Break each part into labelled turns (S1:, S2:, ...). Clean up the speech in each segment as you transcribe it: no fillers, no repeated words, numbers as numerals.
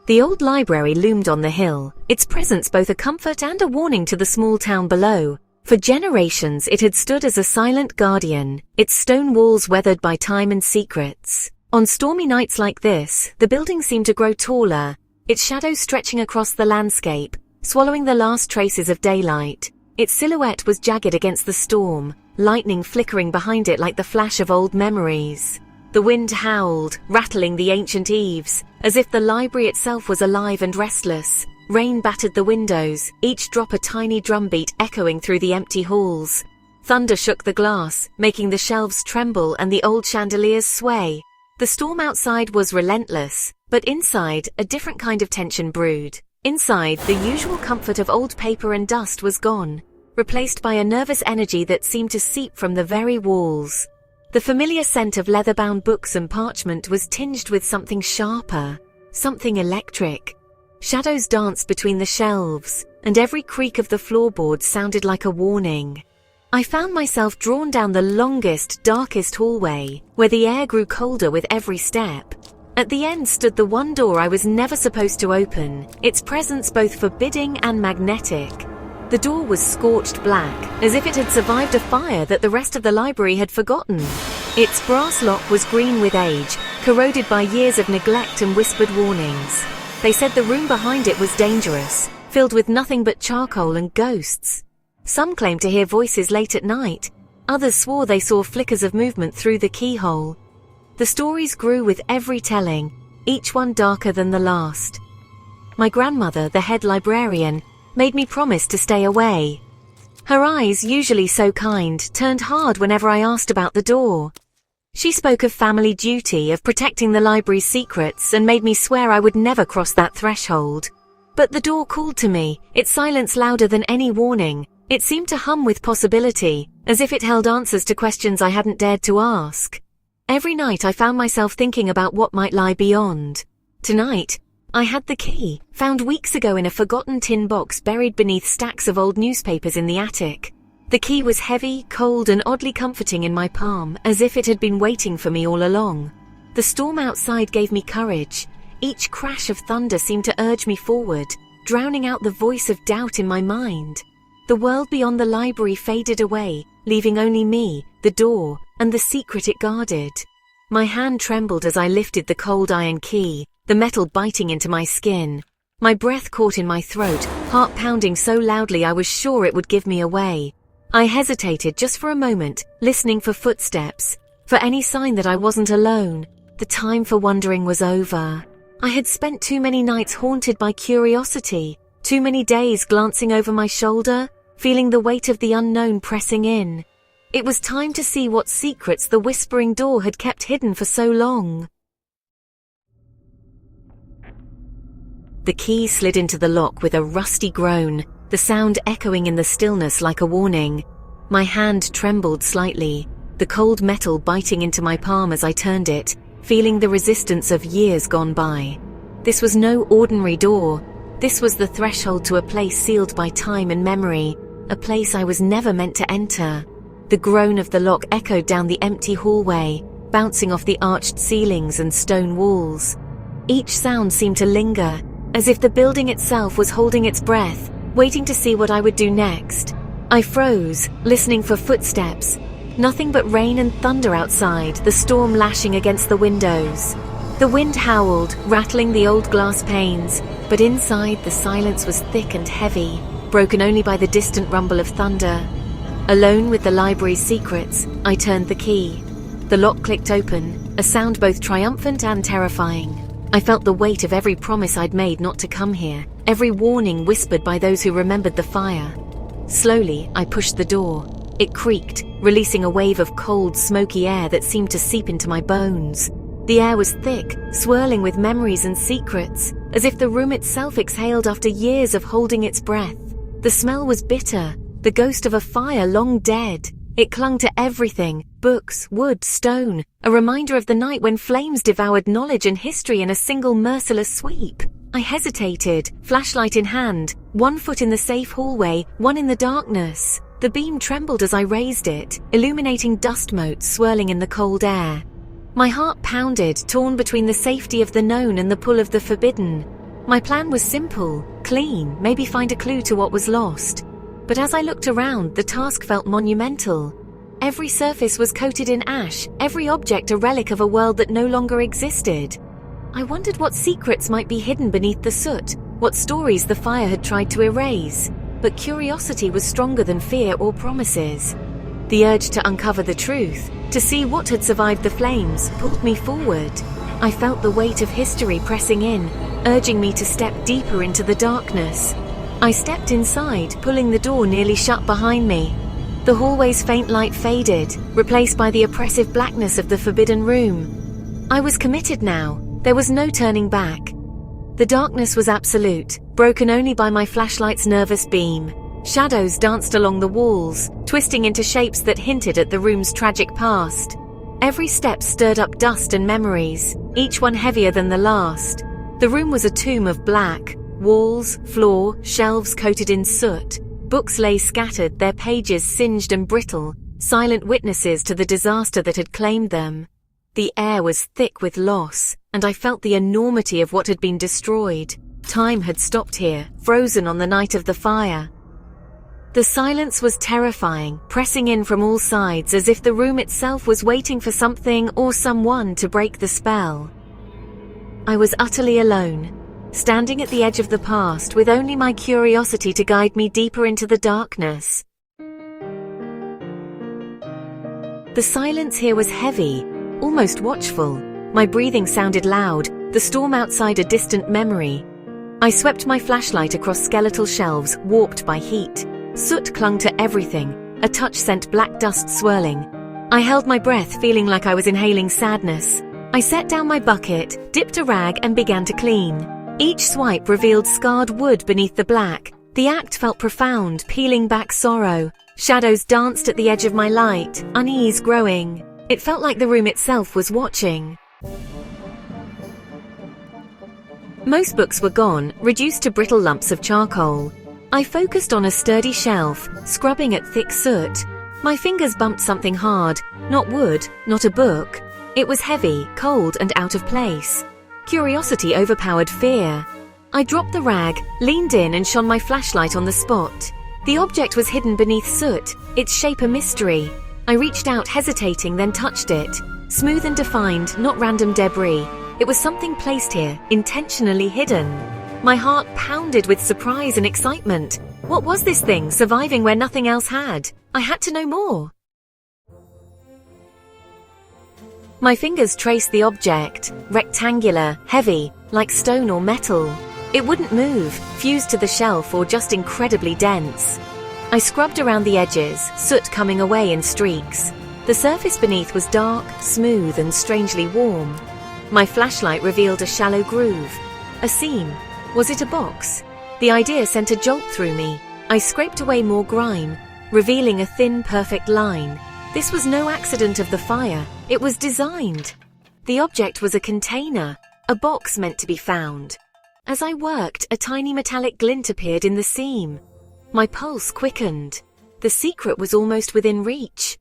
S1: The old library loomed on the hill, its presence both a comfort and a warning to the small town below. For generations it had stood as a silent guardian, its stone walls weathered by time and secrets. On stormy nights like this, the building seemed to grow taller, its shadows stretching across the landscape, swallowing the last traces of daylight. Its silhouette was jagged against the storm, lightning flickering behind it like the flash of old memories. The wind howled, rattling the ancient eaves, as if the library itself was alive and restless. Rain battered the windows, each drop a tiny drumbeat echoing through the empty halls. Thunder shook the glass, making the shelves tremble and the old chandeliers sway. The storm outside was relentless, but inside, a different kind of tension brewed. Inside, the usual comfort of old paper and dust was gone, replaced by a nervous energy that seemed to seep from the very walls. The familiar scent of leather-bound books and parchment was tinged with something sharper, something electric. Shadows danced between the shelves, and every creak of the floorboards sounded like a warning. I found myself drawn down the longest, darkest hallway, where the air grew colder with every step. At the end stood the one door I was never supposed to open, its presence both forbidding and magnetic. The door was scorched black, as if it had survived a fire that the rest of the library had forgotten. Its brass lock was green with age, corroded by years of neglect and whispered warnings. They said the room behind it was dangerous, filled with nothing but charcoal and ghosts. Some claimed to hear voices late at night. Others swore they saw flickers of movement through the keyhole. The stories grew with every telling, each one darker than the last. My grandmother, the head librarian, made me promise to stay away. Her eyes, usually so kind, turned hard whenever I asked about the door. She spoke of family duty, of protecting the library's secrets, and made me swear I would never cross that threshold. But the door called to me, its silence louder than any warning. It seemed to hum with possibility, as if it held answers to questions I hadn't dared to ask. Every night I found myself thinking about what might lie beyond. Tonight, I had the key, found weeks ago in a forgotten tin box buried beneath stacks of old newspapers in the attic. The key was heavy, cold, and oddly comforting in my palm, as if it had been waiting for me all along. The storm outside gave me courage. Each crash of thunder seemed to urge me forward, drowning out the voice of doubt in my mind. The world beyond the library faded away, leaving only me, the door, and the secret it guarded. My hand trembled as I lifted the cold iron key, the metal biting into my skin. My breath caught in my throat, heart pounding so loudly I was sure it would give me away. I hesitated just for a moment, listening for footsteps, for any sign that I wasn't alone. The time for wondering was over. I had spent too many nights haunted by curiosity, too many days glancing over my shoulder, feeling the weight of the unknown pressing in. It was time to see what secrets the whispering door had kept hidden for so long. The key slid into the lock with a rusty groan, the sound echoing in the stillness like a warning. My hand trembled slightly, the cold metal biting into my palm as I turned it, feeling the resistance of years gone by. This was no ordinary door. This was the threshold to a place sealed by time and memory, a place I was never meant to enter. The groan of the lock echoed down the empty hallway, bouncing off the arched ceilings and stone walls. Each sound seemed to linger, as if the building itself was holding its breath, waiting to see what I would do next. I froze, listening for footsteps. Nothing but rain and thunder outside, the storm lashing against the windows. The wind howled, rattling the old glass panes, but inside the silence was thick and heavy, broken only by the distant rumble of thunder. Alone with the library's secrets, I turned the key. The lock clicked open, a sound both triumphant and terrifying. I felt the weight of every promise I'd made not to come here, every warning whispered by those who remembered the fire. Slowly, I pushed the door. It creaked, releasing a wave of cold, smoky air that seemed to seep into my bones. The air was thick, swirling with memories and secrets, as if the room itself exhaled after years of holding its breath. The smell was bitter, the ghost of a fire long dead. It clung to everything, books, wood, stone, a reminder of the night when flames devoured knowledge and history in a single merciless sweep. I hesitated, flashlight in hand, one foot in the safe hallway, one in the darkness. The beam trembled as I raised it, illuminating dust motes swirling in the cold air. My heart pounded, torn between the safety of the known and the pull of the forbidden. My plan was simple, clean, maybe find a clue to what was lost. But as I looked around, the task felt monumental. Every surface was coated in ash, every object a relic of a world that no longer existed. I wondered what secrets might be hidden beneath the soot, what stories the fire had tried to erase. But curiosity was stronger than fear or promises. The urge to uncover the truth, to see what had survived the flames, pulled me forward. I felt the weight of history pressing in, urging me to step deeper into the darkness. I stepped inside, pulling the door nearly shut behind me. The hallway's faint light faded, replaced by the oppressive blackness of the forbidden room. I was committed now. There was no turning back. The darkness was absolute, broken only by my flashlight's nervous beam. Shadows danced along the walls, twisting into shapes that hinted at the room's tragic past. Every step stirred up dust and memories, each one heavier than the last. The room was a tomb of black. Walls, floor, shelves coated in soot. Books lay scattered, their pages singed and brittle, silent witnesses to the disaster that had claimed them. The air was thick with loss, and I felt the enormity of what had been destroyed. Time had stopped here, frozen on the night of the fire. The silence was terrifying, pressing in from all sides as if the room itself was waiting for something or someone to break the spell. I was utterly alone, standing at the edge of the past with only my curiosity to guide me deeper into the darkness. The silence here was heavy, almost watchful. My breathing sounded loud, the storm outside a distant memory. I swept my flashlight across skeletal shelves, warped by heat. Soot clung to everything, a touch sent black dust swirling. I held my breath, feeling like I was inhaling sadness. I set down my bucket, dipped a rag and began to clean. Each swipe revealed scarred wood beneath the black. The act felt profound, peeling back sorrow. Shadows danced at the edge of my light, unease growing. It felt like the room itself was watching. Most books were gone, reduced to brittle lumps of charcoal. I focused on a sturdy shelf, scrubbing at thick soot. My fingers bumped something hard, not wood, not a book. It was heavy, cold, and out of place. Curiosity overpowered fear. I dropped the rag, leaned in and shone my flashlight on the spot. The object was hidden beneath soot, its shape a mystery. I reached out, hesitating, then touched it. Smooth and defined, not random debris. It was something placed here, intentionally hidden. My heart pounded with surprise and excitement. What was this thing, surviving where nothing else had? I had to know more. My fingers traced the object, rectangular, heavy, like stone or metal. It wouldn't move, fused to the shelf, or just incredibly dense. I scrubbed around the edges, soot coming away in streaks. The surface beneath was dark, smooth, and strangely warm. My flashlight revealed a shallow groove, a seam. Was it a box? The idea sent a jolt through me. I scraped away more grime, revealing a thin, perfect line. This was no accident of the fire. It was designed. The object was a container, a box meant to be found. As I worked, a tiny metallic glint appeared in the seam. My pulse quickened. The secret was almost within reach.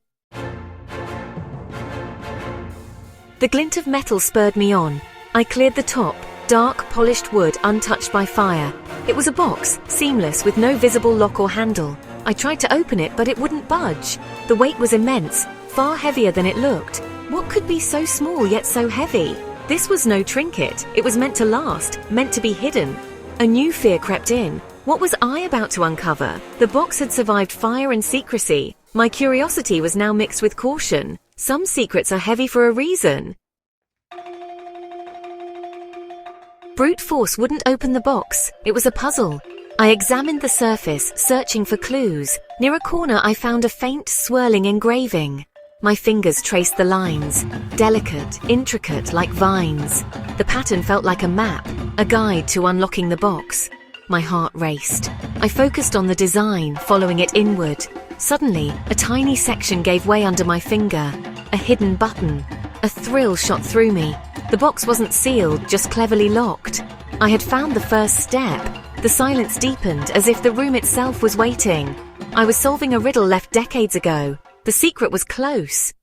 S1: The glint of metal spurred me on. I cleared the top. Dark, polished wood untouched by fire. It was a box, seamless, with no visible lock or handle. I tried to open it, but it wouldn't budge. The weight was immense, far heavier than it looked. What could be so small yet so heavy? This was no trinket. It was meant to last, meant to be hidden. A new fear crept in. What was I about to uncover? The box had survived fire and secrecy. My curiosity was now mixed with caution. Some secrets are heavy for a reason. Brute force wouldn't open the box. It was a puzzle. I examined the surface, searching for clues. Near a corner, I found a faint, swirling engraving. My fingers traced the lines, delicate, intricate, like vines. The pattern felt like a map, a guide to unlocking the box. My heart raced. I focused on the design, following it inward. Suddenly, a tiny section gave way under my finger. A hidden button. A thrill shot through me. The box wasn't sealed, just cleverly locked. I had found the first step. The silence deepened, as if the room itself was waiting. I was solving a riddle left decades ago. The secret was close.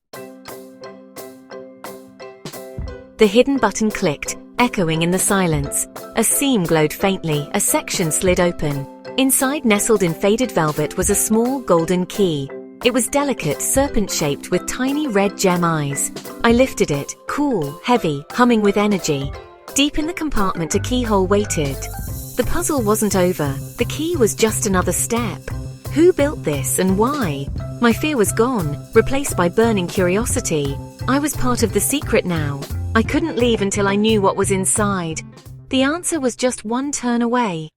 S1: The hidden button clicked, echoing in the silence. A seam glowed faintly, a section slid open. Inside, nestled in faded velvet, was a small golden key. It was delicate, serpent-shaped, with tiny red gem eyes. I lifted it, cool, heavy, humming with energy. Deep in the compartment, a keyhole waited. The puzzle wasn't over. The key was just another step. Who built this and why? My fear was gone, replaced by burning curiosity. I was part of the secret now. I couldn't leave until I knew what was inside. The answer was just one turn away.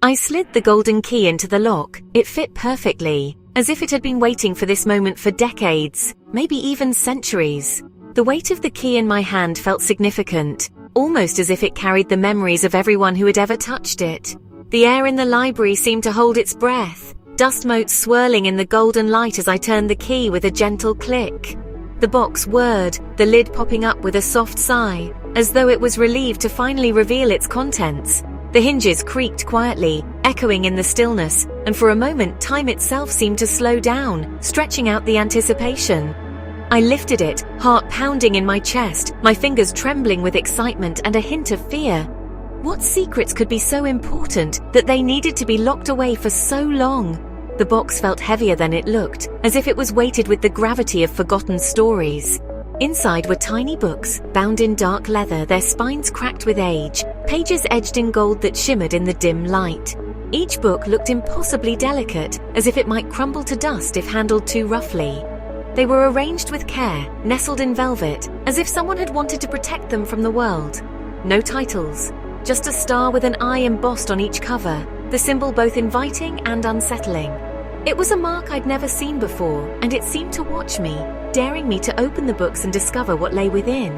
S1: I slid the golden key into the lock. It fit perfectly, as if it had been waiting for this moment for decades, maybe even centuries. The weight of the key in my hand felt significant, almost as if it carried the memories of everyone who had ever touched it. The air in the library seemed to hold its breath, dust motes swirling in the golden light as I turned the key with a gentle click. The box whirred, the lid popping up with a soft sigh, as though it was relieved to finally reveal its contents. The hinges creaked quietly, echoing in the stillness, and for a moment time itself seemed to slow down, stretching out the anticipation. I lifted it, heart pounding in my chest, my fingers trembling with excitement and a hint of fear. What secrets could be so important that they needed to be locked away for so long? The box felt heavier than it looked, as if it was weighted with the gravity of forgotten stories. Inside were tiny books, bound in dark leather, their spines cracked with age, pages edged in gold that shimmered in the dim light. Each book looked impossibly delicate, as if it might crumble to dust if handled too roughly. They were arranged with care, nestled in velvet, as if someone had wanted to protect them from the world. No titles, just a star with an eye embossed on each cover, the symbol both inviting and unsettling. It was a mark I'd never seen before, and it seemed to watch me, daring me to open the books and discover what lay within.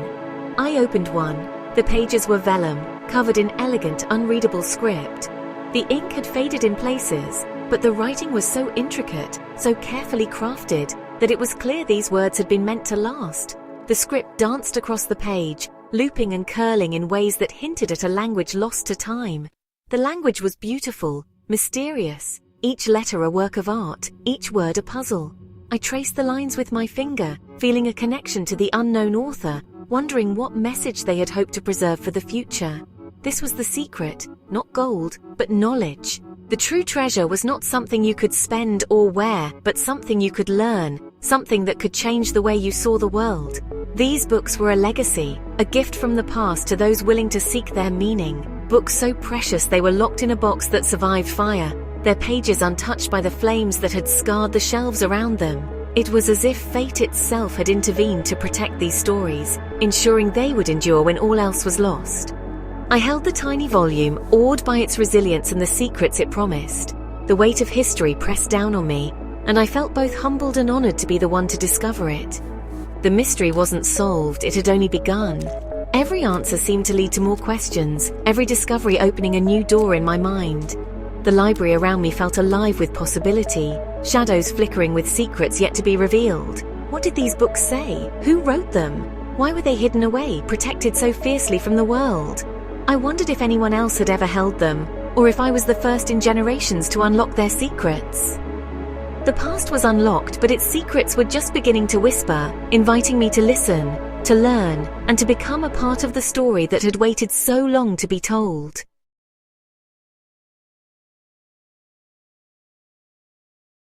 S1: I opened one. The pages were vellum, covered in elegant, unreadable script. The ink had faded in places, but the writing was so intricate, so carefully crafted, that it was clear these words had been meant to last. The script danced across the page, looping and curling in ways that hinted at a language lost to time. The language was beautiful, mysterious, each letter a work of art, each word a puzzle. I traced the lines with my finger, feeling a connection to the unknown author, wondering what message they had hoped to preserve for the future. This was the secret, not gold, but knowledge. The true treasure was not something you could spend or wear, but something you could learn, something that could change the way you saw the world. These books were a legacy, a gift from the past to those willing to seek their meaning. Books so precious they were locked in a box that survived fire, their pages untouched by the flames that had scarred the shelves around them. It was as if fate itself had intervened to protect these stories, ensuring they would endure when all else was lost. I held the tiny volume, awed by its resilience and the secrets it promised. The weight of history pressed down on me, and I felt both humbled and honored to be the one to discover it. The mystery wasn't solved, it had only begun. Every answer seemed to lead to more questions, every discovery opening a new door in my mind. The library around me felt alive with possibility, shadows flickering with secrets yet to be revealed. What did these books say? Who wrote them? Why were they hidden away, protected so fiercely from the world? I wondered if anyone else had ever held them, or if I was the first in generations to unlock their secrets. The past was unlocked, but its secrets were just beginning to whisper, inviting me to listen, to learn, and to become a part of the story that had waited so long to be told.